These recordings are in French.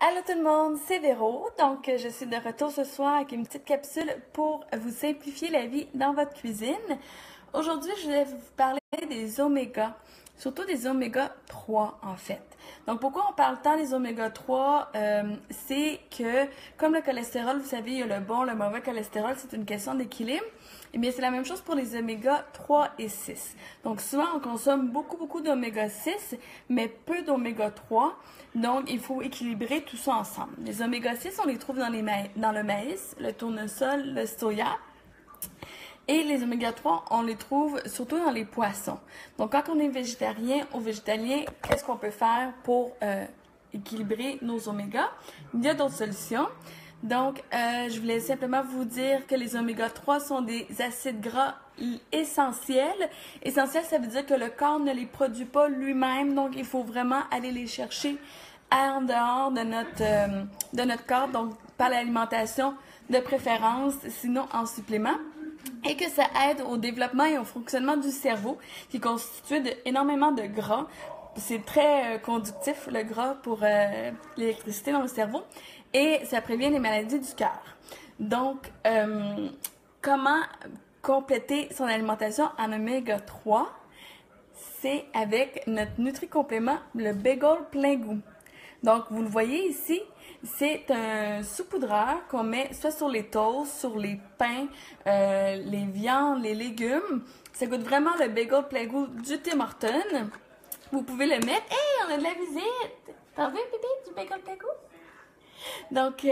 Allô tout le monde, c'est Véro. Donc, je suis de retour ce soir avec une petite capsule pour vous simplifier la vie dans votre cuisine. Aujourd'hui, je vais vous parler des oméga, surtout des oméga 3 en fait. Donc, pourquoi on parle tant des oméga 3? C'est que, comme le cholestérol, vous savez, il y a le bon, le mauvais cholestérol, c'est une question d'équilibre. Eh bien, c'est la même chose pour les oméga 3 et 6. Donc, souvent, on consomme beaucoup d'oméga 6, mais peu d'oméga 3. Donc, il faut équilibrer tout ça ensemble. Les oméga 6, on les trouve dans le maïs, le tournesol, le soya. Et les oméga 3, on les trouve surtout dans les poissons. Donc, quand on est végétarien ou végétalien, qu'est-ce qu'on peut faire pour équilibrer nos oméga? Il y a d'autres solutions. Donc, je voulais simplement vous dire que les oméga 3 sont des acides gras essentiels. Essentiels, ça veut dire que le corps ne les produit pas lui-même, donc il faut vraiment aller les chercher en dehors de notre corps, donc par l'alimentation de préférence, sinon en supplément. Et que ça aide au développement et au fonctionnement du cerveau, qui est constitué d'énormément de gras. C'est très conductif, le gras, pour l'électricité dans le cerveau. Et ça prévient les maladies du cœur. Donc, comment compléter son alimentation en oméga 3? C'est avec notre Nutri-Complément, le Bagel plein goût. Donc, vous le voyez ici, c'est un saupoudreur qu'on met soit sur les toasts, sur les pains, les viandes, les légumes. Ça goûte vraiment le Bagel plein goût du Tim Hortons. Vous pouvez le mettre. Hey, on a de la visite! T'en veux, bébé, du Bagel plein goût? Donc,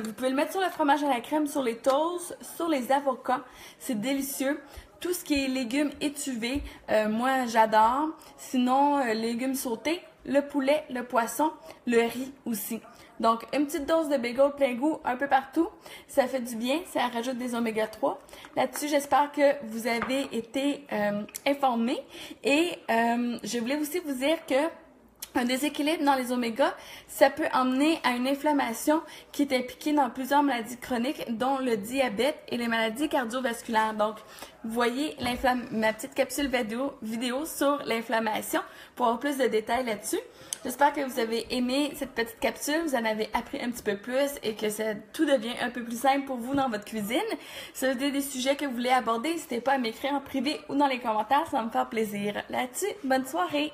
vous pouvez le mettre sur le fromage à la crème, sur les toasts, sur les avocats. C'est délicieux. Tout ce qui est légumes étuvés, moi j'adore. Sinon, légumes sautés, le poulet, le poisson, le riz aussi. Donc, une petite dose de bagel plein goût un peu partout. Ça fait du bien, ça rajoute des oméga 3. Là-dessus, j'espère que vous avez été informés. Et je voulais aussi vous dire que un déséquilibre dans les omégas, ça peut emmener à une inflammation qui est impliquée dans plusieurs maladies chroniques, dont le diabète et les maladies cardiovasculaires. Donc, vous voyez ma petite capsule vidéo sur l'inflammation pour avoir plus de détails là-dessus. J'espère que vous avez aimé cette petite capsule, vous en avez appris un petit peu plus et que tout devient un peu plus simple pour vous dans votre cuisine. Si vous avez des sujets que vous voulez aborder, n'hésitez pas à m'écrire en privé ou dans les commentaires, ça va me faire plaisir. Là-dessus, bonne soirée!